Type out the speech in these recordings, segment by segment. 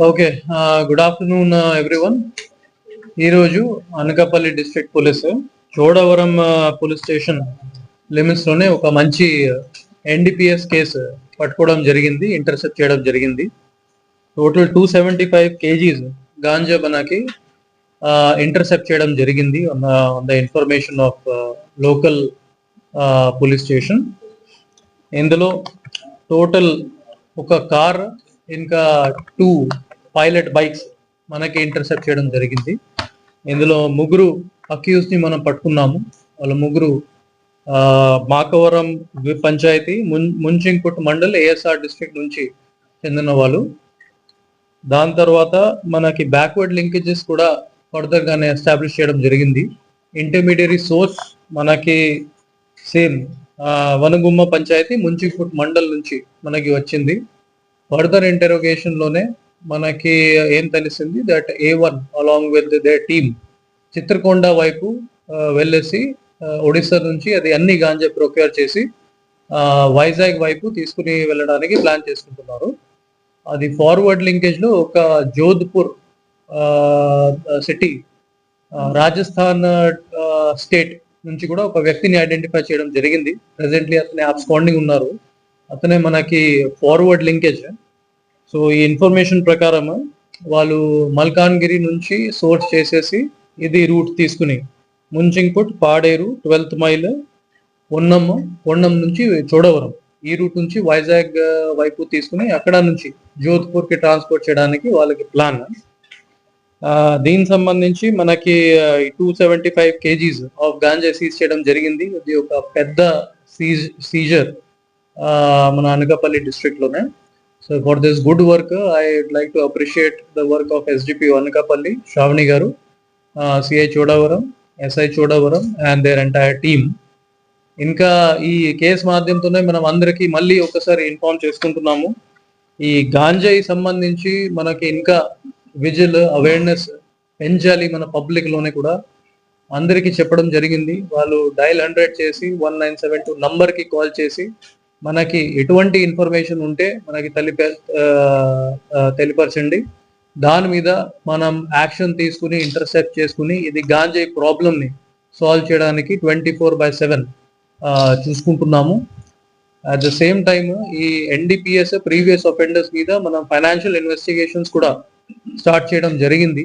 Okay. Good afternoon everyone. ఈరోజు Anakapalli district police Chodavaram police station limits లోనే ఒక మంచి ఎన్డీపీఎస్ కేసు పట్టుకోవడం జరిగింది, ఇంటర్సెప్ట్ చేయడం జరిగింది. టోటల్ 275 kgs గాంజా మనకి ఇంటర్సెప్ట్ చేయడం జరిగింది on the information of local police station. ఇందులో టోటల్ ఒక కార్ ఇంకా 2 పైలట్ బైక్స్ మనకి ఇంటర్సెప్ట్ చేయడం జరిగింది. ఇందులో ముగ్గురు అక్యూజ్ ని మనం పట్టుకున్నాము. వాళ్ళ ముగ్గురు మాకవరం పంచాయతీ ముంచింగ్పుట్ మండల్ ఏఎస్ఆర్ డిస్ట్రిక్ట్ నుంచి చెందిన వాళ్ళు. దాని తర్వాత మనకి బ్యాక్వర్డ్ లింకేజెస్ కూడా ఫర్దర్ గానే ఎస్టాబ్లిష్ చేయడం జరిగింది. ఇంటర్మీడియరీ సోర్స్ మనకి సేమ్ వనగుమ్మ పంచాయతీ ముంచింగ్పుట్ మండల్ నుంచి మనకి వచ్చింది. ఫర్దర్ ఇంటరోగేషన్ లోనే మనకి ఏం తెలిసింది that A1 along with they team Chitrakonda వైపు వెళ్ళేసి ఒడిస్సా నుంచి అది అన్ని గాంజా ప్రొక్యూర్ చేసి వైజాగ్ వైపు తీసుకుని వెళ్ళడానికి ప్లాన్ చేసుకుంటున్నారు. అది ఫార్వర్డ్ లింకేజ్ లో ఒక జోధ్పూర్ సిటీ రాజస్థాన్ స్టేట్ నుంచి కూడా ఒక వ్యక్తిని ఐడెంటిఫై చేయడం జరిగింది. ప్రెసెంట్లీ అతని అబ్స్కాండింగ్ ఉన్నారు. అతనే మనకి ఫార్వర్డ్ లింకేజ్. సో ఈ ఇన్ఫర్మేషన్ ప్రకారం వాళ్ళు మల్కాన్గిరి నుంచి సోర్స్ చేసేసి ఇది రూట్ తీసుకుని ముంచింగ్పుట్, పాడేరు, 12th మైల్, పొన్నం నుంచి చోడవరం ఈ రూట్ నుంచి వైజాగ్ వైపు తీసుకుని అక్కడ నుంచి జోధ్పూర్ కి ట్రాన్స్పోర్ట్ చేయడానికి వాళ్ళకి ప్లాన్. దీనికి సంబంధించి మనకి 275 kgs ఆఫ్ గాంజా సీజ్ చేయడం జరిగింది. ఇది ఒక పెద్ద సీజర్ మన అనకాపల్లి డిస్ట్రిక్ట్ లోనే. So for this good work I would like to appreciate the work of SDP Anakapalli Sravani garu, CI Chodavaram, SI Chodavaram and their entire team. ఇంకా ఈ కేసు మాధ్యమంతోనే మనం అందరికీ మళ్ళీ ఒకసారి ఇన్ఫార్మ్ చేసుకుంటున్నాము. ఈ గాంజాయి సంబంధించి మనకి ఇంకా విజిల్ అవేర్నెస్ పెంచాలి మన పబ్లిక్ లోనే కూడా అందరికీ చెప్పడం జరిగింది. వాళ్ళు డయల్ 100 చేసి 1972 నంబర్ కి కాల్ చేసి మనకి ఎటువంటి ఇన్ఫర్మేషన్ ఉంటే మనకి తెలియపరచండి. దాని మీద మనం యాక్షన్ తీసుకుని ఇంటర్సెప్ట్ చేసుకుని ఇది గాంజాయి ప్రాబ్లమ్ ని సాల్వ్ చేయడానికి 24/7 చూసుకుంటున్నాము. అట్ ద సేమ్ టైమ్ ఈ ఎన్డీపీఎస్ ప్రీవియస్ అఫెండర్స్ మీద మనం ఫైనాన్షియల్ ఇన్వెస్టిగేషన్స్ కూడా స్టార్ట్ చేయడం జరిగింది.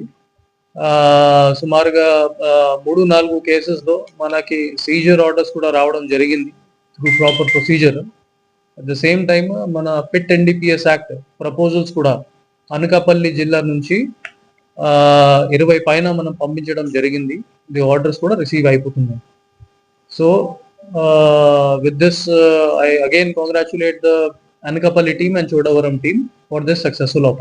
సుమారుగా 3-4 కేసెస్ లో మనకి సీజర్ ఆర్డర్స్ కూడా రావడం జరిగింది through proper procedure. At the same time మన పిట్ ఎన్డీపీఎస్ యాక్ట్ ప్రపోజల్స్ కూడా అనకాపల్లి జిల్లా నుంచి 20 పైన మనం పంపించడం జరిగింది. ది ఆర్డర్స్ కూడా రిసీవ్ అయిపోతున్నాయి. So with this I again congratulate the Anakapalli team and Chodavaram team for this successful operation.